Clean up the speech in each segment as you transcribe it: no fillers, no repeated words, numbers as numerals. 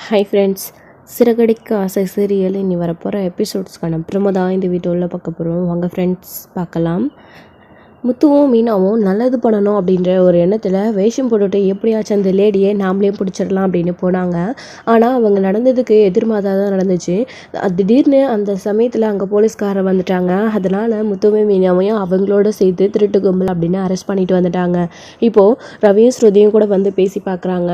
Hi friends, Siragadikka ஆசை serial இனி வரப்போகிற எபிசோட்ஸ்க்கான ப்ரோமோ தான் இந்த வீடியோவில் பார்க்க போகிறோம். வாங்க ஃப்ரெண்ட்ஸ் பார்க்கலாம். முத்துவும் மீனாவும் நல்லது பண்ணணும் அப்படின்ற ஒரு எண்ணத்தில் வேஷம் போட்டுட்டு எப்படியாச்சும் அந்த லேடியை நாமளே பிடிச்சிடலாம் அப்படின்னு போனாங்க. ஆனால் அவங்க நடந்ததுக்கு எதிர்மாதாக தான் நடந்துச்சு. திடீர்னு அந்த சமயத்தில் அங்கே போலீஸ்காரர் வந்துட்டாங்க. அதனால் முத்துவும் மீனாவையும் அவங்களோட சேர்த்து திருட்டு கும்பல் அப்படின்னு அரெஸ்ட் பண்ணிட்டு வந்துட்டாங்க. இப்போது ரவியும் ஸ்ருதியும் கூட வந்து பேசி பார்க்குறாங்க.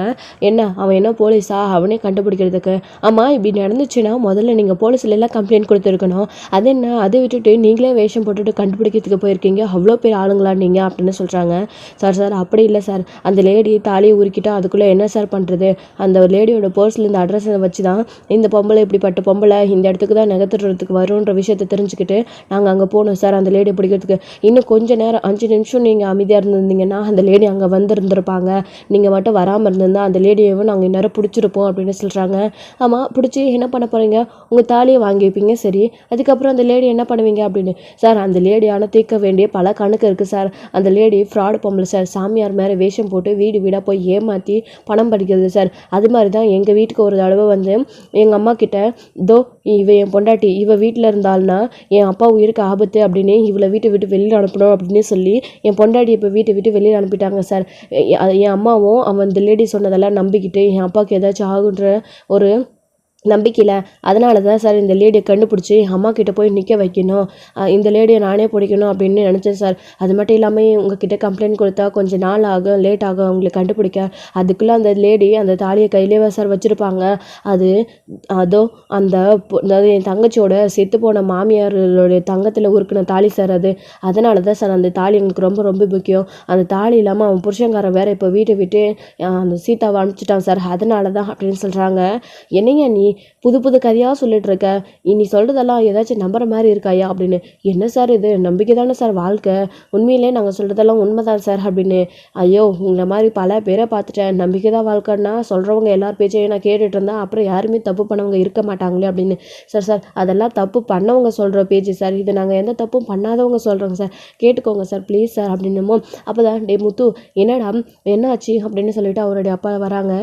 என்ன அவன் என்ன போலீஸா அவனே கண்டுபிடிக்கிறதுக்கு? ஆமாம், இப்படி நடந்துச்சுன்னா முதல்ல நீங்கள் போலீஸில் எல்லாம் கம்ப்ளைண்ட் கொடுத்துருக்கணும். அது என்ன, அதை விட்டுட்டு நீங்களே வேஷம் போட்டுட்டு கண்டுபிடிக்கிறதுக்கு போயிருக்கீங்க, அவ்வளோ பேர் ஆளுங்களா நீங்கள் அப்படின்னு சொல்கிறாங்க. சார் அப்படி இல்லை சார், அந்த லேடி தாலியை உருக்கிட்டா அதுக்குள்ளே என்ன சார் பண்ணுறது? அந்த லேடியோட பர்ஸில் இந்த அட்ரஸை வச்சு தான் இந்த பொம்பளை இப்படிப்பட்ட பொம்பளை இந்த இடத்துக்கு தான் நகர்த்துறதுக்கு வரும்ன்ற விஷயத்தை தெரிஞ்சுக்கிட்டு நாங்கள் அங்கே போனோம் சார் அந்த லேடியை பிடிக்கிறதுக்கு. இன்னும் கொஞ்சம் நேரம் 5 நிமிஷம் நீங்கள் அமைதியாக இருந்திருந்தீங்கன்னா அந்த லேடி அங்கே வந்திருந்திருப்பாங்க. நீங்கள் மட்டும் வராமல் இருந்திருந்தால் அந்த லேடியவும் நாங்கள் இந்நேரம் பிடிச்சிருப்போம் அப்படின்னு சொல்கிறாங்க. ஆமாம், பிடிச்சி என்ன பண்ண போகிறீங்க? உங்கள் தாலியை வாங்கி வைப்பீங்க, சரி, அதுக்கப்புறம் அந்த லேடி என்ன பண்ணுவீங்க அப்படின்னு. சார் அந்த லேடியான தீர்க்க வேண்டிய பல கணக்கு இருக்குது சார். அந்த லேடி ஃப்ராடு பொம்பளை சார், சாமியார் மேலே வேஷம் போட்டு வீடு வீடாக போய் ஏமாற்றி பணம் படிக்கிறது சார். அது மாதிரி தான் எங்கள் வீட்டுக்கு ஒரு தடவை வந்து எங்கள் அம்மா கிட்ட, தோ இவ என் பொண்டாட்டி, இவ வீட்டில் இருந்தால்னா என் அப்பா உயிருக்கு ஆபத்து அப்படின்னு இவளை வீட்டை விட்டு வெளியில் அனுப்பணும் அப்படின்னு சொல்லி என் பொண்டாட்டி இப்போ வீட்டை விட்டு வெளியில் அனுப்பிட்டாங்க சார். என் அம்மாவும் அவன் இந்த லேடி சொன்னதெல்லாம் நம்பிக்கிட்டு என் அப்பாவுக்கு ஏதாச்சும் ஆகுன்ற ஒரு நம்பிக்கையில், அதனால தான் சார் இந்த லேடியை கண்டுபிடிச்சி அம்மா கிட்டே போய் நிற்க வைக்கணும், இந்த லேடியை நானே பிடிக்கணும் அப்படின்னு நினச்சேன் சார். அது மட்டும் இல்லாமல் உங்ககிட்ட கம்ப்ளைண்ட் கொடுத்தா கொஞ்சம் நாள் ஆகும், லேட் ஆகும் அவங்களை கண்டுபிடிக்க. அதுக்குள்ளே அந்த லேடி அந்த தாலியை கையிலேயே சார் வச்சுருப்பாங்க. அதோ அதாவது என் தங்கச்சியோட செத்து போன மாமியாரோடைய தங்கத்தில் உருக்கின தாலி சார் அது. அதனால தான் சார் அந்த தாலி எங்களுக்கு ரொம்ப ரொம்ப முக்கியம். அந்த தாலி இல்லாமல் அவன் புருஷங்காரன் வேறு இப்போ வீட்டை விட்டு அந்த சீதாவை அனுப்பிச்சிட்டான் சார், அதனால தான் அப்படின்னு சொல்கிறாங்க. என்னையா நீ புது புது கதையாக சொல்லிட்டு இருக்க, இனி சொல்கிறதெல்லாம் ஏதாச்சும் நம்புற மாதிரி இருக்காயா அப்படின்னு. என்ன சார் இது, நம்பிக்கை தானே சார் வாழ்க்கை, உண்மையிலே நாங்கள் சொல்கிறதெல்லாம் உண்மைதான் சார் அப்படின்னு. ஐயோ, இந்த மாதிரி பல பேரை பார்த்துட்டேன், நம்பிக்கை தான் வாழ்க்கைன்னா சொல்கிறவங்க எல்லார் பேச்சையும் நான் கேட்டுட்டு இருந்தேன், அப்புறம் யாருமே தப்பு பண்ணவங்க இருக்க மாட்டாங்களே அப்படின்னு. சார் அதெல்லாம் தப்பு பண்ணவங்க சொல்கிற பேச்சு சார், இது நாங்கள் எந்த தப்பும் பண்ணாதவங்க சொல்கிறோங்க சார், கேட்டுக்கோங்க சார் ப்ளீஸ் சார் அப்படின்னுமோ. அப்போ தான் டே முத்து என்னடா என்னாச்சு அப்படின்னு சொல்லிட்டு அவருடைய அப்பா வராங்க.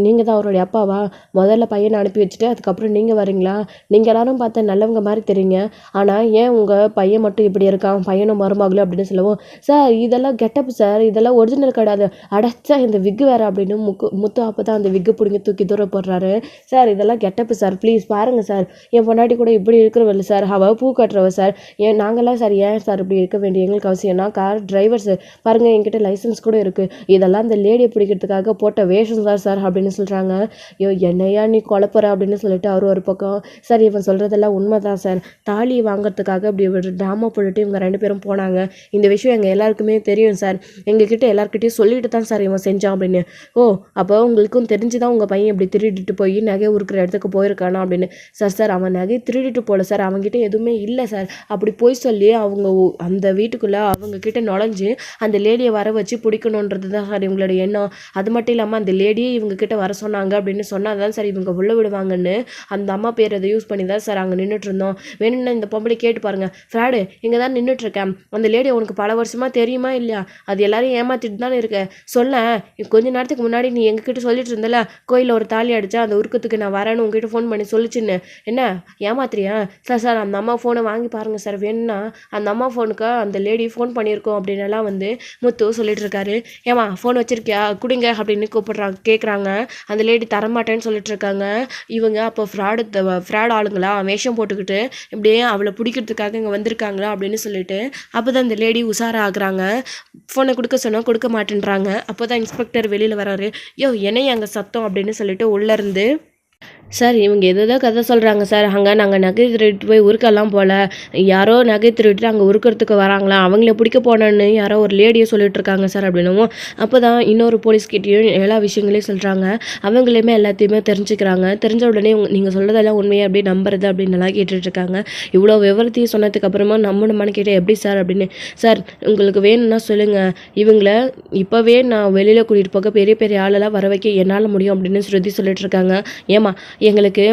நீங்கள் தான் அவருடைய அப்பாவா? முதல்ல பையனை அனுப்பி வச்சுட்டு அதுக்கப்புறம் நீங்கள் வரீங்களா? நீங்கள் எல்லாரும் பார்த்தா நல்லவங்க மாதிரி தெரியுங்க, ஆனால் ஏன் உங்கள் பையன் மட்டும் இப்படி இருக்கான், பையனும் மருமகளும் அப்படின்னு சொல்லுவோம். சார் இதெல்லாம் கெட்டப் சார், இதெல்லாம் ஒரிஜினல் கிடையாது, அடைச்சா இந்த விக்கு வேறு அப்படின்னு முத்து அப்போ தான் அந்த விக்கு பிடிங்கி தூக்கி தூரம் போடுறாரு. சார் இதெல்லாம் கெட்டப்பு சார், ப்ளீஸ் பாருங்கள் சார், என் பொண்டாட்டி கூட இப்படி இருக்கிறவல்ல சார், அவள் பூ கட்டுறவ சார், நாங்கள்லாம் சார் ஏன் சார் இப்படி இருக்க வேண்டிய எங்களுக்கு அவசியம்? நான் கார் டிரைவர் சார், பாருங்கள் என்கிட்ட லைசன்ஸ் கூட இருக்குது, இதெல்லாம் அந்த லேடியை பிடிக்கிறதுக்காக போட்ட வேஷம் தான் சார் அப்படின்னு சொல்கிறாங்க. ஐயோ என்னையா நீ குழப்பற அப்படின்னு சொல்லிட்டு அவர் ஒரு பக்கம், சார் இவன் சொல்கிறதெல்லாம் உண்மை தான் சார், தாலி வாங்கிறதுக்காக அப்படி ஒரு ட்ராமா போட்டுட்டு இவங்க 2 பேரும் போனாங்க, இந்த விஷயம் எங்கள் எல்லாருக்குமே தெரியும் சார், எங்ககிட்ட எல்லாருக்கிட்டையும் சொல்லிட்டு தான் சார் இவன் செஞ்சான் அப்படின்னு. ஓ அப்போ உங்களுக்கும் தெரிஞ்சு தான் உங்கள் பையன் இப்படி திருடிட்டு போய் நகை உருக்கிற இடத்துக்கு போயிருக்கானா அப்படின்னு. சார் அவன் நகை திருடிட்டு போகல சார், அவங்ககிட்ட எதுவுமே இல்லை சார், அப்படி போய் சொல்லி அவங்க அந்த வீட்டுக்குள்ளே அவங்கக்கிட்ட நுழைஞ்சு அந்த லேடியை வர வச்சு பிடிக்கணுன்றது தான் சார் இவங்களோட எண்ணம். அது மட்டும் இல்லாமல் அந்த லேடியை இவங்ககிட்ட வர சொன்னாங்க அப்படின்னு சொன்னால் தான் சார் இவங்க உள்ள விடுவாங்கன்னு அந்த அம்மா பேர் அதை யூஸ் பண்ணி தான் சார் அங்கே நின்றுட்டு இருந்தோம். வேணும்னா இந்த பொம்பளை கேட்டு பாருங்கள், ஃப்ராடு இங்கே தான் நின்றுட்டுருக்கேன், அந்த லேடி உனக்கு பல வருஷமாக தெரியுமா இல்லையா, அது எல்லாரையும் ஏமாற்றிட்டு தானே இருக்க, சொல்ல கொஞ்ச நேரத்துக்கு முன்னாடி நீ எங்ககிட்ட சொல்லிட்டு இருந்தல கோயிலில் ஒரு தாலி அடித்தா அந்த உருக்கத்துக்கு நான் வரேன்னு உங்ககிட்ட ஃபோன் பண்ணி சொல்லிச்சுன்னு, என்ன ஏமாத்திரியா? சார் அந்த அம்மா ஃபோனை வாங்கி பாருங்கள் சார், வேணும்னா அந்த அம்மா ஃபோனுக்கு அந்த லேடி ஃபோன் பண்ணியிருக்கோம் அப்படின்னலாம் வந்து முத்து சொல்லிட்டு இருக்காரு. ஏமா ஃபோன் வச்சிருக்கியா கொடுங்க அப்படின்னு கூப்பிடுறாங்க, கேட்குறாங்க. அந்த லேடி தரமாட்டேன்னு சொல்லிட்டு இருக்காங்க. இவங்க அப்போ ஃப்ராட் ஆளுங்களா வேஷம் போட்டுக்கிட்டு இப்படியே அவளை பிடிக்கிறதுக்காக இங்கே வந்திருக்காங்களா அப்படின்னு சொல்லிட்டு அப்போ தான் இந்த லேடி உஷாரா ஆகுறாங்க. ஃபோனை கொடுக்க சொன்னால் கொடுக்க மாட்டேன்றாங்க. அப்போ தான் இன்ஸ்பெக்டர் வெளியில் வராரு. யோ என்னைய அங்கே சத்தம் அப்படின்னு சொல்லிட்டு உள்ளேருந்து, சார் இவங்க எதோ கதை சொல்கிறாங்க சார், அங்கே நாங்கள் நகை திருட்டு போய் உருக்கெல்லாம் போகல, யாரோ நகை திருட்டு அங்கே உருக்கிறதுக்கு வராங்களா, அவங்கள பிடிக்க போனேன்னு யாரோ ஒரு லேடியை சொல்லிட்டு இருக்காங்க சார் அப்படின்னும். அப்போ தான் இன்னொரு போலீஸ்கிட்டையும் எல்லா விஷயங்களையும் சொல்கிறாங்க. அவங்களையுமே எல்லாத்தையுமே தெரிஞ்சுக்கிறாங்க. தெரிஞ்ச உடனே நீங்கள் சொல்கிறதெல்லாம் உண்மையை அப்படி நம்புறது அப்படின்னு நல்லா கேட்டுட்ருக்காங்க. இவ்வளோ விவரத்தையும் சொன்னதுக்கு அப்புறமா நம்மளுமான்னு கேட்டால் எப்படி சார் அப்படின்னு. சார் உங்களுக்கு வேணும்னா சொல்லுங்கள், இவங்கள இப்போவே நான் வெளியில் கூட்டிகிட்டு போக பெரிய பெரிய ஆளெல்லாம் வர வைக்க என்னால் முடியும் அப்படின்னு ஸ்ருதி சொல்லிட்டு இருக்காங்க. ஏமா எங்களுக்கு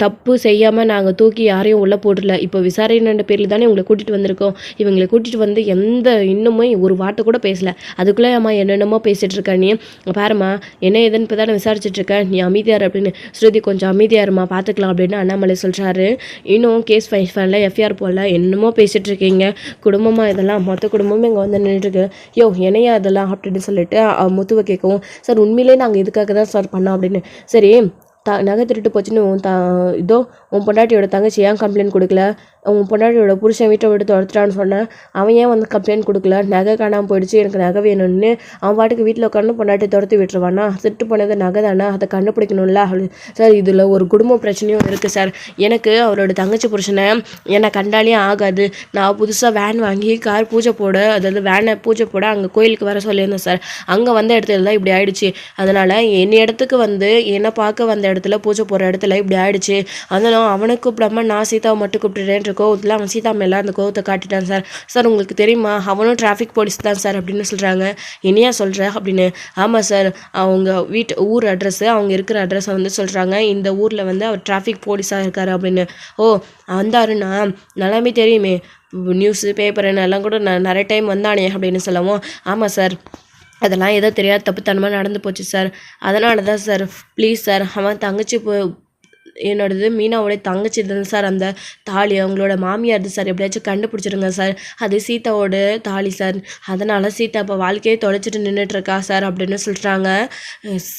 தப்பு செய்யாமல் நாங்கள் தூக்கி யாரையும் உள்ளே போடல. இப்போ விசாரணை பேரில் தானே உங்களை கூட்டிகிட்டு வந்திருக்கோம். இவங்களை கூட்டிகிட்டு வந்து இன்னுமே ஒரு வார்த்தை கூட பேசலை. அதுக்குள்ளே அம்மா என்னென்னமோ பேசிகிட்டு இருக்க நீ பாரும்மா, என்ன ஏதுன்னு இப்போ தானே விசாரிச்சுட்டு இருக்கேன், நீ அமைதியார் அப்படின்னு. ஸ்ருதி கொஞ்சம் அமைதியாருமா, பார்த்துக்கலாம் அப்படின்னு அண்ணாமலை சொல்கிறாரு. இன்னும் கேஸ் ஃபைல் எஃப்ஐஆர் போடல, என்னமோ பேசிகிட்டு இருக்கீங்க, குடும்பமாக இதெல்லாம் மொத்த குடும்பமும் இங்கே வந்து நின்றுருக்கு, யோ என்னையா இதெல்லாம் அப்படின்னு சொல்லிட்டு முத்துவை கேட்கவும், சார் உண்மையிலே நாங்கள் இதுக்காக தான் சார் பண்ணோம் அப்படின்னு. சரி நகை திருட்டு போச்சுன்னு இதோ உன் பொண்டாட்டியோட தங்கச்சி ஏன் கம்ப்ளைண்ட் கொடுக்கல, உன் பொண்டாட்டியோட புருஷன் வீட்டை விட்டு துரத்துட்டான்னு சொன்னேன், அவன் ஏன் வந்து கம்ப்ளைண்ட் கொடுக்கல, நகை காணாமல் போயிடுச்சு எனக்கு நகை வேணும்னு அவன் பாட்டுக்கு வீட்டில் உட்காந்து பொண்டாட்டி துரத்தி விட்டுருவானா, திருட்டு போனது நகை தானே, அதை கண்டுபிடிக்கணும்ல அப்படி. சார் இதில் ஒரு குடும்ப பிரச்சனையும் இருக்குது சார், எனக்கு அவரோட தங்கச்சி புருஷனை என்னை கண்டாலே ஆகாது, நான் புதுசாக வேன் வாங்கி கார் பூஜை போட, அதாவது வேனை பூஜை போட அங்கே கோயிலுக்கு வர சொல்லியிருந்தேன் சார், அங்கே வந்த இடத்துல தான் இப்படி ஆயிடுச்சு, அதனால் என் இடத்துக்கு வந்து என்னை பார்க்க வந்த இடத்துல பூஜை போகிற இடத்துல இப்படி ஆயிடுச்சு, அதனால அவனை கூப்பிடாம நான் சீதாவை மட்டும் கூப்பிட்டுறேன்ற கோவத்தில் அவன் சீதா மேலே அந்த கோவத்தை காட்டிட்டான் சார். சார் உங்களுக்கு தெரியுமா அவனும் டிராஃபிக் போலீஸ் தான் சார் அப்படின்னு சொல்கிறாங்க. என்னையா சொல்கிற அப்படின்னு. ஆமாம் சார், அவங்க ஊர் அட்ரஸ்ஸு, அவங்க இருக்கிற அட்ரஸை வந்து சொல்கிறாங்க, இந்த ஊரில் வந்து அவர் டிராஃபிக் போலீஸாக இருக்கார் அப்படின்னு. ஓ வந்தாருண்ணா, நல்லாமே தெரியுமே, நியூஸு பேப்பர் எல்லாம் கூட நிறைய டைம் வந்தானே அப்படின்னு சொல்லவும், ஆமாம் சார் அதெல்லாம் ஏதோ தெரியாத தப்புத்தனமாக நடந்து போச்சு சார், அதனால தான் சார் ப்ளீஸ் சார், அவன் தங்கச்சி என்னோடது மீனாவோடைய தங்கச்சி தான் சார் அந்த தாலி, அவங்களோட மாமியார் சார், எப்படியாச்சும் கண்டுபிடிச்சிருங்க சார், அது சீதாவோட தாலி சார், அதனால் சீதா இப்போ வாழ்க்கையை தொலைச்சிட்டு நின்றுட்டுருக்கா சார் அப்படின்னு சொல்கிறாங்க.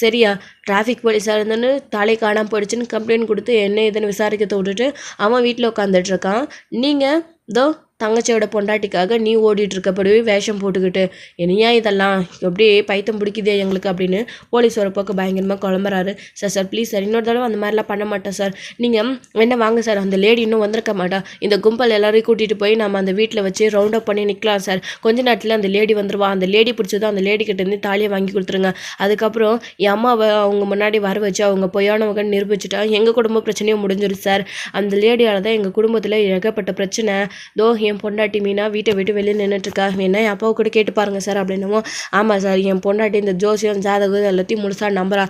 சரியா டிராஃபிக் போலீஸாக இருந்தோன்னு தாலி காணாமல் போயிடுச்சுன்னு கம்ப்ளைண்ட் கொடுத்து என்ன இதுன்னு விசாரிக்க விட்டுட்டு அவன் வீட்டில் உட்காந்துட்ருக்கான், நீங்கள் இதோ தங்கச்சியோட பொண்டாட்டிக்காக நீ ஓடிட்டுருக்கப்படியே வேஷம் போட்டுக்கிட்டு என்னையா இதெல்லாம் எப்படி பைத்தம் பிடிக்குதே எங்களுக்கு அப்படின்னு போலீஸ் ஒரு பக்கம் பயங்கரமாக குழம்புறாரு. சார் சார் ப்ளீஸ் சார், இன்னொரு தடவை அந்த மாதிரிலாம் பண்ண மாட்டேன் சார், நீங்கள் என்ன வாங்க சார், அந்த லேடி இன்னும் வந்திருக்க மாட்டா, இந்த கும்பல் எல்லாரையும் கூட்டிகிட்டு போய் நம்ம அந்த வீட்டில் வச்சு ரவுண்ட் அப் பண்ணி நிற்கலாம் சார், கொஞ்ச நேரத்தில் அந்த லேடி வந்துடுவா, அந்த லேடி பிடிச்சதும் அந்த லேடி கிட்டேருந்து தாலியை வாங்கி கொடுத்துருங்க, அதுக்கப்புறம் என் அம்மாவை அவங்க முன்னாடி வர வச்சு அவங்க பொய்யானவங்க நிரூபிச்சுட்டா எங்கள் குடும்ப பிரச்சனையும் முடிஞ்சிடும் சார், அந்த லேடியால் தான் எங்கள் குடும்பத்தில் ஏகப்பட்ட பிரச்சனை, தோ என் பொண்டாட்டி மீனா வீட்டை விட்டு வெளியே நின்றுட்டுருக்கா, வேணா என் அப்பாவை கூட கேட்டு பாருங்க சார் அப்படின்னமோ, ஆமாம் சார் என் பொண்டாட்டி இந்த ஜோசியம் ஜாதகம் எல்லாத்தையும் முழுசாக நம்புறா,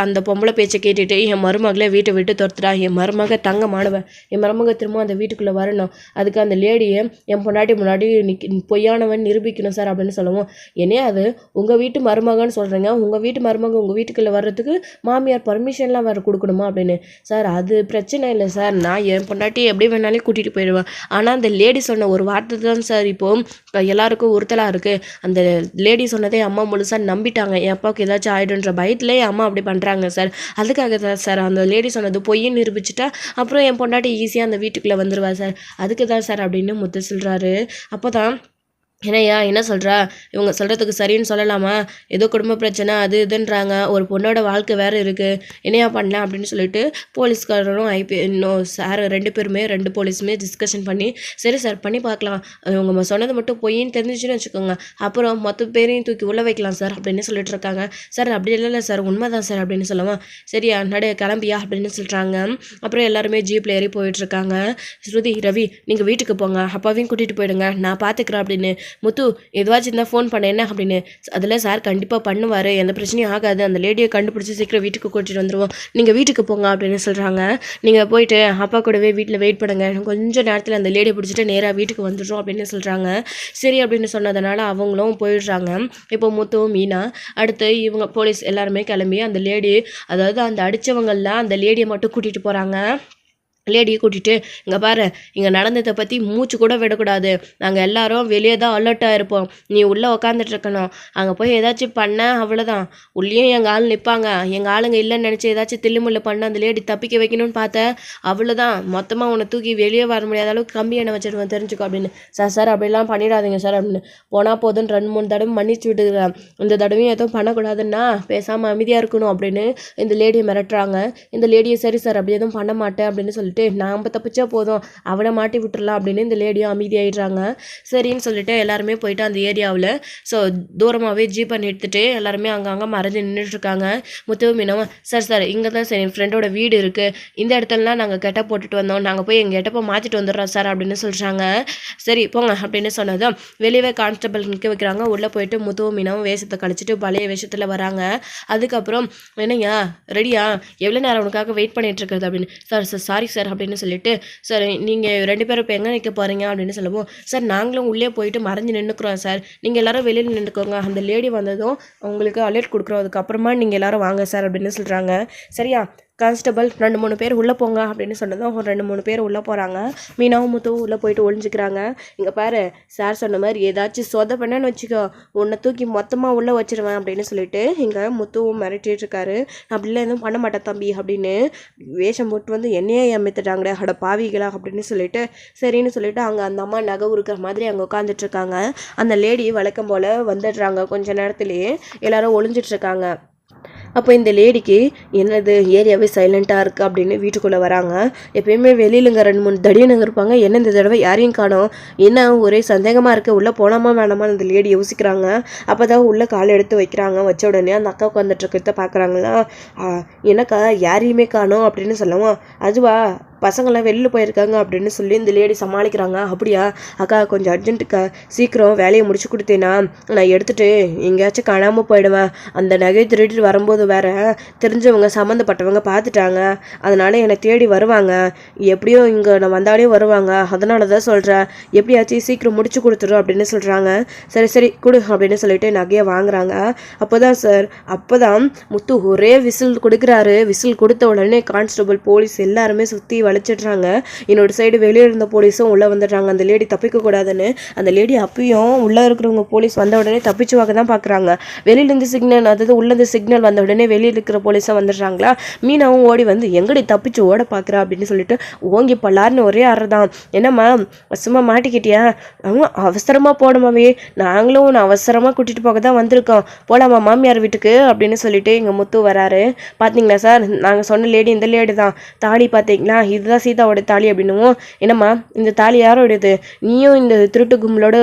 அந்த பொம்பளை பேச்சை கேட்டுட்டு என் மருமகளை வீட்டை விட்டு துரத்துறா, என் மருமக தங்கமானவன், என் மருமக திரும்ப அந்த வீட்டுக்குள்ளே வரணும், அதுக்கு அந்த லேடியை என் பொண்டாட்டி முன்னாடி பொய்யானவன் நிரூபிக்கணும் சார் அப்படின்னு சொல்லுவோம். என்னையா அது உங்கள் வீட்டு மருமகன்னு சொல்கிறீங்க, உங்கள் வீட்டு மருமக உங்கள் வீட்டுக்குள்ளே வர்றதுக்கு மாமியார் பர்மிஷன்லாம் வேறு கொடுக்கணுமா அப்படின்னு. சார் அது பிரச்சனை இல்லை சார், நான் என் பொண்டாட்டி எப்படி வேணாலும் கூட்டிகிட்டு போயிடுவேன், ஆனால் அந்த லேடி சொன்ன ஒரு வார்த்தை தான் சார் இப்போது எல்லாருக்கும் உறுத்தலாக இருக்குது, அந்த லேடி சொன்னதே அம்மா முழுசாக நம்பிட்டாங்க, என் அப்பாவுக்கு ஏதாச்சும் ஆகிடுன்ற பயத்துலேயே அம்மா அப்படி பண்ணுறாங்க சார், அதுக்காக தான் சார் அந்த லேடி சொன்னது பொய்ன்னு நிரூபிச்சுட்டா அப்புறம் என் பொண்டாட்டி ஈஸியாக அந்த வீட்டுக்குள்ளே வந்துடுவா சார், அதுக்கு தான் சார் அப்படின்னு முத்து சொல்கிறாரு. அப்போ தான் என்னையா என்ன சொல்கிறா, இவங்க சொல்கிறதுக்கு சரின்னு சொல்லலாமா, ஏதோ குடும்ப பிரச்சனை அது இதுன்றாங்க, ஒரு பொண்ணோட வாழ்க்கை வேறு இருக்குது, என்னையா பண்ணலாம் அப்படின்னு சொல்லிட்டு போலீஸ்காரரும் இன்னும் சார் 2 பேருமே 2 போலீஸுமே டிஸ்கஷன் பண்ணி சரி சார் பண்ணி பார்க்கலாம், இவங்க சொன்னது மட்டும் பொய்ன்னு தெரிஞ்சிச்சுன்னு வச்சுக்கோங்க, அப்புறம் மொத்த பேரையும் தூக்கி உள்ள வைக்கலாம் சார் அப்படின்னு சொல்லிட்டு இருக்காங்க. சார் அப்படி இல்லை சார் உண்மைதான் சார் அப்படின்னு சொல்லுவோம். சரியா கிளம்பியா அப்படின்னு சொல்கிறாங்க. அப்புறம் எல்லாருமே ஜீப்பில் ஏறி போயிட்டுருக்காங்க. ஸ்ருதி ரவி நீங்கள் வீட்டுக்கு போங்க, அப்பாவையும் கூட்டிகிட்டு போயிடுங்க, நான் பார்த்துக்கிறேன் அப்படின்னு. முத்து எதுவாச்சும் இருந்தால் ஃபோன் பண்ண என்ன அப்படின்னு. அதில் சார் கண்டிப்பாக பண்ணுவார், எந்த பிரச்சனையும் ஆகாது, அந்த லேடியை கண்டுபிடிச்சி சீக்கிரம் வீட்டுக்கு கூட்டிகிட்டு வந்துடுவோம், நீங்கள் வீட்டுக்கு போங்க அப்படின்னு சொல்கிறாங்க. நீங்கள் போயிட்டு அப்பா கூடவே வீட்டில் வெயிட் பண்ணுங்கள், கொஞ்சம் நேரத்தில் அந்த லேடியை பிடிச்சிட்டு நேராக வீட்டுக்கு வந்துடுறோம் அப்படின்னு சொல்கிறாங்க. சரி அப்படின்னு சொன்னதுனால அவங்களும் போயிடுறாங்க. இப்போ முத்து மீனா அடுத்து இவங்க போலீஸ் எல்லாருமே கிளம்பி அந்த லேடி, அதாவது அந்த அடித்தவங்கள்லாம் அந்த லேடியை மட்டும் கூட்டிகிட்டு போகிறாங்க. லேடியை கூட்டிகிட்டு இங்கே பாரு, இங்கே நடந்ததை பற்றி மூச்சு கூட விடக்கூடாது, நாங்கள் எல்லாரும் வெளியே தான் அலர்ட்டாக இருப்போம், நீ உள்ளே உக்காந்துட்டு இருக்கணும், அங்கே போய் ஏதாச்சும் பண்ண அவ்வளோதான், உள்ளேயும் எங்கள் ஆள் நிற்பாங்க, எங்கள் ஆளுங்க இல்லைன்னு நினச்சி ஏதாச்சும் தில்லுமுள்ள பண்ண அந்த லேடி தப்பிக்க வைக்கணும்னு பார்த்தேன், அவ்வளோதான், மொத்தமாக உன்னை தூக்கி வெளியே வர முடியாத அளவுக்கு கம்பி எண்ணெய் வச்சுருவேன் தெரிஞ்சுக்கோ அப்படின்னு. சார் அப்படிலாம் பண்ணிடாதீங்க சார் அப்படின்னு. போனால் போதுன்னு 2-3 தடவை மன்னிச்சு விட்டுக்கிறேன், இந்த தடவையும் எதுவும் பண்ணக்கூடாதுன்னா பேசாமல் அமைதியாக இருக்கணும் அப்படின்னு இந்த லேடியை மிரட்டுறாங்க. இந்த லேடியை சரி சார் அப்படி எதுவும் பண்ண மாட்டேன் அப்படின்னு சொல்லிட்டு சொல்லிட்டு நாம் தப்பிச்சா போதும், அவனை மாட்டி விட்டுறலாம் அப்படின்னு இந்த லேடியும் அமைதியாயிடுறாங்க. சரின்னு சொல்லிட்டு எல்லாருமே போயிட்டு அந்த ஏரியாவில் ஸோ தூரமாகவே ஜீப்பை நிறுத்திட்டு எல்லாருமே அங்கங்கே மறைஞ்சு நின்றுட்டுருக்காங்க. முத்துவும் மீனவும், சார் இங்கே தான் சார் என் ஃப்ரெண்டோட வீடு இருக்குது, இந்த இடத்துலலாம் நாங்கள் கெட்ட போட்டுட்டு வந்தோம், நாங்கள் போய் எங்கள் கெட்டப்போ மாற்றிட்டு வந்துடுறோம் சார் அப்படின்னு சொல்கிறாங்க. சரி போங்க அப்படின்னு சொன்னதும் வெளியவே கான்ஸ்டபிள் நிற்க வைக்கிறாங்க. உள்ளே போயிட்டு முத்துவும் மீனவும் வேஷத்தை கழிச்சிட்டு பழைய வேஷத்தில் வராங்க. அதுக்கப்புறம் என்னையா ரெடியா, எவ்வளோ நேரம் உனக்காக வெயிட் பண்ணிட்டு இருக்கிறது அப்படின்னு. சார் சாரி சார் அப்படின்னு சொல்லிட்டு, சார் நீங்கள் 2 பேரும் இப்போ எங்கே நிற்க போகிறீங்க அப்படின்னு சொல்லுவோம். சார் நாங்களும் உள்ளே போயிட்டு மறைஞ்சு நின்றுக்குறோம் சார், நீங்கள் எல்லோரும் வெளியில் நின்றுக்கோங்க, அந்த லேடி வந்ததும் உங்களுக்கு அலர்ட் கொடுக்குறோம், அதுக்கப்புறமா நீங்கள் எல்லோரும் வாங்க சார் அப்படின்னு சொல்கிறாங்க. சரியா கான்ஸ்டபிள் 2-3 பேர் உள்ளே போங்க அப்படின்னு சொன்னதும் ஒரு 2-3 பேர் உள்ளே போகிறாங்க. மீனாவும் முத்துவும் உள்ளே போயிட்டு ஒழிஞ்சிக்கிறாங்க. இங்கே பாரு சார் சொன்ன மாதிரி ஏதாச்சும் சொத பண்ணேன்னு வச்சுக்கோ, உன்னை தூக்கி மொத்தமாக உள்ளே வச்சிருவேன் அப்படின்னு சொல்லிட்டு இங்கே முத்துவும் மிரட்டிட்டு இருக்காரு. அப்படிலாம் எதுவும் பண்ண மாட்டேன் தம்பி அப்படின்னு வேஷம் போட்டு வந்து என்னையே ஏமாத்திட்டாங்களே அட பாவிகளா அப்படின்னு சொல்லிட்டு சரின்னு சொல்லிட்டு அங்கே அந்த அம்மா நகை உருக்கிற மாதிரி அங்கே உட்காந்துட்ருக்காங்க. அந்த லேடி வழக்கம் போல் வந்துடுறாங்க. கொஞ்ச நேரத்துலேயே எல்லாரும் ஒளிஞ்சிட்ருக்காங்க. அப்போ இந்த லேடிக்கு என்னது ஏரியாவே சைலண்ட்டாக இருக்குது அப்படின்னு வீட்டுக்குள்ளே வராங்க. எப்பயுமே வெளியிலங்க 2-3 தடியனுங்க இருப்பாங்க. என்ன இந்த தடவை யாரையும் காணோம், என்ன ஒரே சந்தேகமாக இருக்குது, உள்ளே போனாமா வேணாமா இந்த லேடி யோசிக்கிறாங்க. அப்போ தான் உள்ளே கால் எடுத்து வைக்கிறாங்க. வச்ச உடனே அந்த அக்கா உட்காந்துட்ருக்கிறத பார்க்குறாங்களா, என்னக்கா யாரையுமே காணோம் அப்படின்னு சொல்லவும், அதுவா பசங்களாம் வெளியில் போயிருக்காங்க அப்படின்னு சொல்லி இந்த லேடி சமாளிக்கிறாங்க. அப்படியா அக்கா, கொஞ்சம் அர்ஜென்ட்டுக்கா, சீக்கிரம் வேலையை முடிச்சு கொடுத்தேனா நான் எடுத்துகிட்டு எங்கேயாச்சும் காணாமல் போயிடுவேன், அந்த நகையை திருடிட்டு வரும்போது வேற தெரிஞ்சவங்க சம்மந்தப்பட்டவங்க பார்த்துட்டாங்க, அதனால் என்னை தேடி வருவாங்க, எப்படியும் இங்கே நான் வந்தாலே வருவாங்க, அதனால தான் சொல்கிறேன், எப்படியாச்சும் சீக்கிரம் முடிச்சு கொடுத்துரும் அப்படின்னு சொல்கிறாங்க. சரி கொடு அப்படின்னு சொல்லிட்டு நகையை வாங்குறாங்க. அப்போ தான் முத்து ஒரே விசில் கொடுக்குறாரு. விசில் கொடுத்த உடனே கான்ஸ்டபிள் போலீஸ் எல்லாருமே சுற்றி வளைச்சிடுறாங்க. என்னோட சைடு வெளியே இருந்த போலீஸும் உள்ளே வந்துடுறாங்க. அந்த லேடி தப்பிக்கக்கூடாதுன்னு அந்த லேடி அப்பயும் உள்ளே இருக்கிறவங்க போலீஸ் வந்த உடனே தப்பிச்சுவாக்க தான் பார்க்குறாங்க. வெளியிலேருந்து சிக்னல், அதாவது உள்ளேருந்து சிக்னல் வந்த உடனே வெளியில் இருக்கிற போலீஸாக வந்துடுறாங்களா. மீனாவும் ஓடி வந்து எங்கடி தப்பிச்சு ஓட பார்க்குறா அப்படின்னு சொல்லிட்டு ஓங்கி பல்லாருன்னு ஒரே ஆறுதான். என்னம்மா வசமாக மாட்டிக்கிட்டியா, அவசரமாக போடுமாவே, நாங்களும் உன்னை அவசரமாக கூட்டிகிட்டு போக தான் வந்திருக்கோம், போலாமா மாமியார் வீட்டுக்கு அப்படின்னு சொல்லிட்டு எங்கள் முத்து வராரு. பார்த்தீங்களா சார், நாங்கள் சொன்ன லேடி இந்த லேடி தான், தாலி பார்த்தீங்களா, இதுதான் சீதாவோட தாலி அப்படின்னுவோம். என்னம்மா இந்த தாலி யாரோடையது, நீயும் இந்த திருட்டு கும்பலோட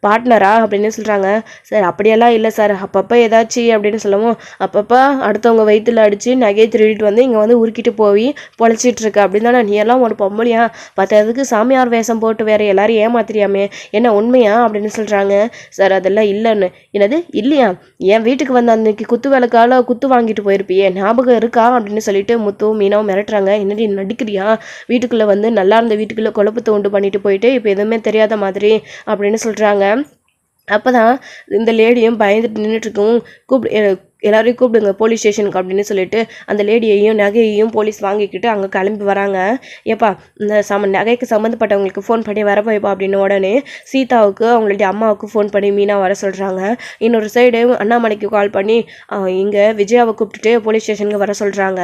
பார்ட்னரா அப்படின்னு சொல்கிறாங்க. சார் அப்படியெல்லாம் இல்லை சார், அப்பப்போ ஏதாச்சும் அப்படின்னு சொல்லவும், அப்பப்போ அடுத்தவங்க வயிற்றுல அடித்து நகையை திருடிட்டு வந்து இங்கே வந்து உருக்கிட்டு போய் பொழைச்சிட்டு இருக்க அப்படின்னு தானே, நீ எல்லாம் ஒரு பொம்பளையா, பார்த்ததுக்கு சாமியார் வேஷம் போட்டு வேற எல்லாரும் ஏமாத்திரியாமே, என்ன உண்மையா அப்படின்னு சொல்கிறாங்க. சார் அதெல்லாம் இல்லைன்னு. என்னது இல்லையா, என் வீட்டுக்கு வந்து அன்னைக்கு குத்து விளக்கால குத்து வாங்கிட்டு போயிருப்பியே ஞாபகம் இருக்கா அப்படின்னு சொல்லிட்டு முத்துவும் மீனாவும் மிரட்டுறாங்க. என்னடி நடிக்கிறியா, வீட்டுக்குள்ளே வந்து நல்லா இருந்த வீட்டுக்குள்ளே குழப்பத்தை உண்டு பண்ணிட்டு போயிட்டு இப்போ எதுவுமே தெரியாத மாதிரி அப்படின்னு சொல்கிறாங்க. அப்போ தான் இந்த லேடியும் பயந்துட்டு நின்றுட்டுருக்கும். எல்லாரையும் கூப்பிடுங்க போலீஸ் ஸ்டேஷனுக்கு அப்படின்னு சொல்லிட்டு அந்த லேடியையும் நகையையும் போலீஸ் வாங்கிக்கிட்டு அங்கே கிளம்பி வராங்க. ஏப்பா இந்த நகைக்கு சம்மந்தப்பட்டவங்களுக்கு ஃபோன் பண்ணி வர போய்ப்பா அப்படின்னு உடனே சீதாவுக்கு அவங்களுடைய அம்மாவுக்கு ஃபோன் பண்ணி மீனா வர சொல்கிறாங்க. இன்னொரு சைடு அண்ணாமலைக்கு கால் பண்ணி இங்கே விஜயாவை கூப்பிட்டுட்டு போலீஸ் ஸ்டேஷனுக்கு வர சொல்கிறாங்க.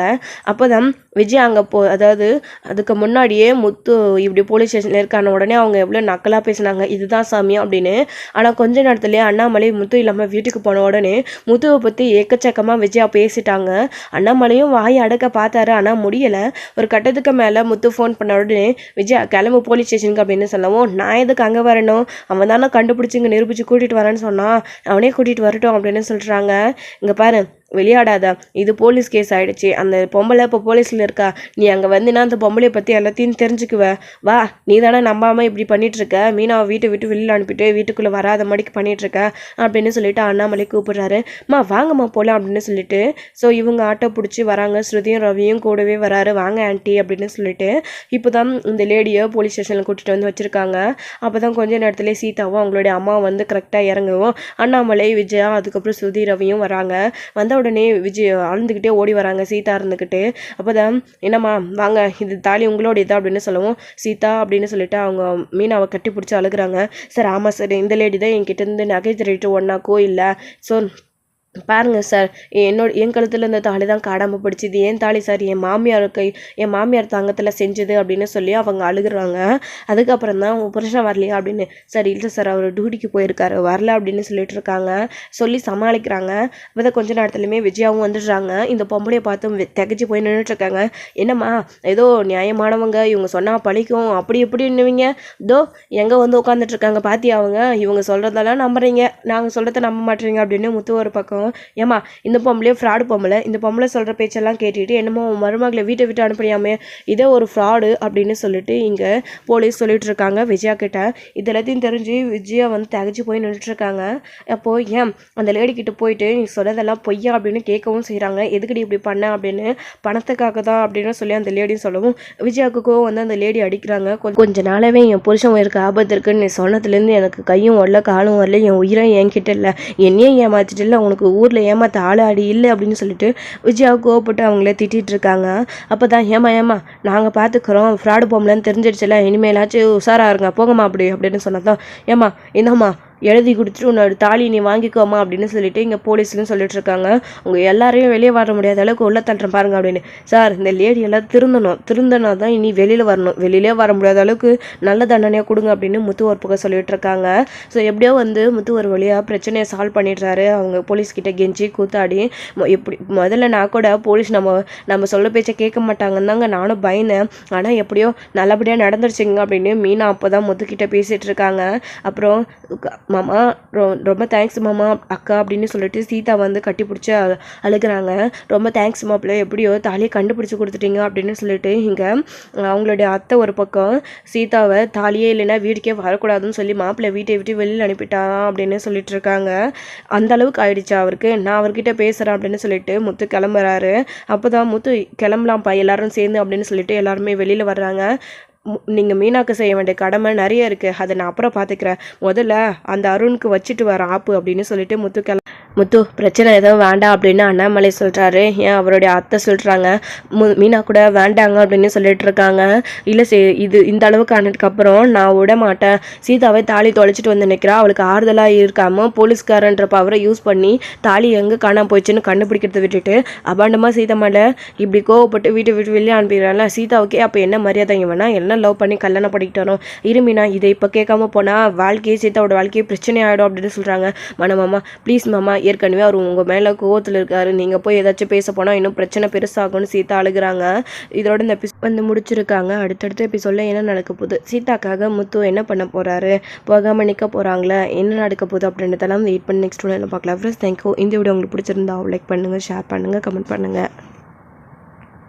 அப்போ தான் விஜயா அங்கே அதாவது அதுக்கு முன்னாடியே முத்து இப்படி போலீஸ் ஸ்டேஷனில் இருக்கான உடனே அவங்க எவ்வளோ நக்கலாக பேசினாங்க, இதுதான் சாமியம் அப்படின்னு. ஆனால் கொஞ்ச நேரத்துலேயே அண்ணாமலை முத்து இல்லாமல் வீட்டுக்கு போன உடனே முத்துவை பற்றி எக்கச்சக்கமாக விஜயா பேசிட்டாங்க. அண்ணாமலையும் வாயை அடக்க பார்த்தாரு, ஆனால் முடியலை. ஒரு கட்டத்துக்கு மேலே முத்து ஃபோன் பண்ண உடனே விஜயா கிளம்பு போலீஸ் ஸ்டேஷனுக்கு அப்படின்னு சொல்லவும், நான் எதுக்கு அங்கே வரணும், அவன் தானே கண்டுபிடிச்சி இங்கே நிரூபித்து கூட்டிகிட்டு வரேன்னு சொன்னான், அவனே கூட்டிகிட்டு வரட்டும் அப்படின்னு சொல்கிறாங்க. இங்கே பாரு விளையாடாத, இது போலீஸ் கேஸ் ஆகிடுச்சு, அந்த பொம்பளை இப்போ போலீஸில் இருக்கா, நீ அங்கே வந்தினா அந்த பொம்பளையை பற்றி எல்லாத்தையும் தெரிஞ்சுக்குவ, வா, நீ தானே நம்பாமல் இப்படி பண்ணிகிட்ருக்க, மீனாவை வீட்டை விட்டு வெளியில் அனுப்பிட்டு வீட்டுக்குள்ளே வராத மடிக்கு பண்ணிகிட்ருக்க அப்படின்னு சொல்லிட்டு அண்ணாமலை கூப்பிட்றாரு. வாங்கம்மா போகலாம் அப்படின்னு சொல்லிட்டு ஸோ இவங்க ஆட்டோ பிடிச்சி வராங்க. ஸ்ருதியும் ரவியும் கூடவே வராரு. வாங்க ஆண்டி அப்படின்னு சொல்லிட்டு இப்போ தான் இந்த லேடியை போலீஸ் ஸ்டேஷனில் கூட்டிகிட்டு வந்து வச்சுருக்காங்க. அப்போ தான் கொஞ்ச நேரத்துலேயே சீதாவும் அவங்களுடைய அம்மா வந்து கரெக்டாக இறங்கவும் அண்ணாமலை விஜயா அதுக்கப்புறம் ஸ்ருதி ரவியும் வராங்க. வந்த உடனே விஜய் அழுந்துக்கிட்டே ஓடி வராங்க சீதா இருந்துக்கிட்டு. அப்போ தான் என்னம்மா வாங்க, இது தாலி உங்களோட இதா அப்படின்னு சொல்லவும், சீதா அப்படின்னு சொல்லிட்டு அவங்க மீனாவை கட்டி பிடிச்சி அழுகுறாங்க. சார் ஆமாம் சார், இந்த லேடி தான் என்கிட்ட இருந்து நகை திருட்டு ஒன்றா கோயில்ல, ஸோ பாருங்க சார், என் கழுத்தில் இந்த தாலி தான் காடாமல் போயிடுச்சு. இது ஏன் தாலி சார், என் மாமியார் தங்கத்தில் செஞ்சது அப்படின்னு சொல்லி அவங்க அழுகுறாங்க. அதுக்கப்புறம் தான் உங்கள் புருஷன் வரலையா அப்படின்னு. சார் இல்லை சார், அவர் டியூட்டிக்கு போயிருக்காரு, வரல அப்படின்னு சொல்லிட்டு இருக்காங்க. சொல்லி சமாளிக்கிறாங்க. இப்போ கொஞ்ச நேரத்துலையுமே விஜயாவும் வந்துடுறாங்க. இந்த பொம்பளையை பார்த்து திகச்சு போய் நின்றுட்டுருக்காங்க. என்னம்மா ஏதோ நியாயமானவங்க, இவங்க சொன்னால் பழிக்கும் அப்படி இப்படின்னுவீங்க, இதோ எங்கே வந்து உட்காந்துட்டு இருக்காங்க பாத்தியா, இவங்க சொல்கிறதெல்லாம் நம்புறீங்க, நாங்கள் சொல்கிறத நம்ப மாட்டேறீங்க அப்படின்னு முத்து ஒரு பக்கம். ஏமா இந்த பொம்பளையே ஃப்ராடு பொம்பளை, இந்த பொம்பளை சொல்கிற பேச்செல்லாம் கேட்டுட்டு என்னமோ மருமகளை வீட்டை விட்டு அனுப்பியாமே, இதே ஒரு ஃப்ராடு அப்படின்னு சொல்லிட்டு இங்கே போலீஸ் சொல்லிட்டு இருக்காங்க விஜயா கிட்ட. இது எல்லாத்தையும் தெரிஞ்சு விஜயா வந்து தகச்சு போய் நின்றுட்டுருக்காங்க. அப்போது ஏன் அந்த லேடி கிட்ட போயிட்டு நீ சொல்கிறதெல்லாம் பொய்யா அப்படின்னு கேட்கவும் செய்கிறாங்க. எதுக்கடி இப்படி பண்ண அப்படின்னு. பணத்துக்காக தான் அப்படின்னு சொல்லி அந்த லேடியும் சொல்லவும் விஜயாவுக்கு வந்து அந்த லேடி அடிக்கிறாங்க. கொஞ்ச நாளாவே என் புருஷன் உயிருக்கு ஆபத்து இருக்குன்னு நீ சொன்னதுலேருந்து எனக்கு கையும் வரல காலும் வரல, என் உயிரை என்கிட்ட இல்லை, என்னையே ஏமாத்திட்டு இல்லை, உனக்கு ஊரில் ஏமாத்த ஆளாடி இல்லை அப்படின்னு சொல்லிட்டு விஜயாவை கோவப்பட்டு அவங்கள திட்டிகிட்டு இருக்காங்க. அப்போ தான் ஏமா நாங்கள் பார்த்துக்குறோம், ஃப்ராடு பொம்பளைன்னு தெரிஞ்சிடுச்சுல, இனிமேலாச்சும் உஷாராக இருங்க போங்கம்மா அப்படின்னு சொன்னதான். ஏமா என்னம்மா எழுதி கொடுத்துட்டு உன்னோட தாலி நீ வாங்கிக்கோமா அப்படின்னு சொல்லிட்டு இங்கே போலீஸ்லையும் சொல்லிட்டு இருக்காங்க. உங்கள் எல்லாரையும் வெளியே வர முடியாத அளவுக்கு உள்ள தள்ளுறேன் பாருங்க அப்படின்னு. சார் இந்த லேடியெல்லாம் திருந்தனா தான் இனி வெளியில் வரணும், வெளியிலே வர முடியாத அளவுக்கு நல்ல தண்டனையாக கொடுங்க அப்படின்னு முத்து ஒரு பக்கம் சொல்லிட்டு இருக்காங்க. ஸோ எப்படியோ வந்து முத்து ஒரு வழியாக பிரச்சனையை சால்வ் பண்ணிடுறாரு. அவங்க போலீஸ்கிட்ட கெஞ்சி கூத்தாடி எப்படி முதல்ல நான் கூட போலீஸ் நம்ம சொல்ல பேச்சை கேட்க மாட்டாங்கன்னு தாங்க நானும் பயந்தேன். ஆனால் எப்படியோ நல்லபடியாக நடந்துருச்சுங்க அப்படின்னு மீனா அப்போ தான் முத்துக்கிட்ட பேசிகிட்டு இருக்காங்க. அப்புறம் மாமா ரொம்ப தேங்க்ஸ் மாமா அக்கா அப்படின்னு சொல்லிட்டு சீதா வந்து கட்டி பிடிச்சி அழுகிறாங்க. ரொம்ப தேங்க்ஸ் மாப்பிள்ளை, எப்படியோ தாலியை கண்டுபிடிச்சி கொடுத்துட்டீங்க அப்படின்னு சொல்லிட்டு இங்கே அவங்களுடைய அத்தை ஒரு பக்கம் சீதாவை தாலியே இல்லைன்னா வீட்டுக்கே வரக்கூடாதுன்னு சொல்லி மாப்பிள்ளை வீட்டை விட்டு வெளியில் அனுப்பிட்டான் அப்படின்னு சொல்லிட்டு இருக்காங்க. அந்த அளவுக்கு ஆயிடுச்சு அவருக்கு. நான் அவர்கிட்ட பேசுகிறேன் அப்படின்னு சொல்லிட்டு முத்து கிளம்புறாரு. அப்போ தான் முத்து கிளம்பலாம்ப்பா எல்லாரும் சேர்ந்து அப்படின்னு சொல்லிட்டு எல்லாருமே வெளியில் வர்றாங்க. நீங்கள் மீனாக்கு செய்ய வேண்டிய கடமை நிறைய இருக்குது, அதை நான் அப்புறம் பார்த்துக்கிறேன், முதல்ல அந்த அருணுக்கு வச்சுட்டு வர ஆப்பு அப்படின்னு சொல்லிட்டு முத்து பிரச்சனை எதுவும் வேண்டாம் அப்படின்னு அண்ணாமலை சொல்கிறாரு. ஏன் அவருடைய அத்தை சொல்கிறாங்க மீனா கூட வேண்டாங்க அப்படின்னு சொல்லிட்டு இருக்காங்க. இல்லை இந்த அளவுக்கு ஆனதுக்கப்புறம் நான் விட மாட்டேன், சீதாவை தாலி தொலைச்சிட்டு வந்து நிற்கிறா, அவளுக்கு ஆறுதலாக இருக்காமல் போலீஸ்காரன்ற பவரை யூஸ் பண்ணி தாலி எங்கே காணாமல் போயிடுச்சுன்னு கண்டுபிடிக்கிறத விட்டுட்டு அபாண்டமாக சீதா மேலே இப்படி கோவப்பட்டு வீட்டை விட்டு வெளியே அனுப்பிடுறாங்களா. சீதாவுக்கே அப்போ என்ன மரியாதை வேணா, என்ன லவ் பண்ணி கல்யாணம் பண்ணிக்கிட்டு வரோம், இருமினா இதை இப்போ கேட்காம போனால் வாழ்க்கையே சீதாவோட வாழ்க்கையே பிரச்சனை ஆகிடும் அப்படின்னு சொல்கிறாங்க. மாமா ப்ளீஸ் மாமா, ஏற்கனவே அவர் உங்கள் மேலே கோவத்தில் இருக்காரு, நீங்கள் போய் ஏதாச்சும் பேச போனால் இன்னும் பிரச்சனை பெருசாகும்னு சீதா அழுகிறாங்க. இதோட இந்த எபிசோட் வந்து முடிச்சிருக்காங்க. அடுத்தடுத்த எபிசோடில் என்ன நடக்க போகுது, சீதாக்காக முத்து என்ன பண்ண போகிறாரு, போகாமல் நிற்க போகிறாங்களா, என்ன நடக்க போகுது அப்படின்றதெல்லாம் வெயிட் பண்ணி நெக்ஸ்ட் வீடியோவில் பார்க்கலாம். Friends thank you. இந்த வீடியோ உங்களுக்கு பிடிச்சிருந்தா லைக் பண்ணுங்கள், ஷேர் பண்ணுங்கள், கமெண்ட் பண்ணுங்கள்.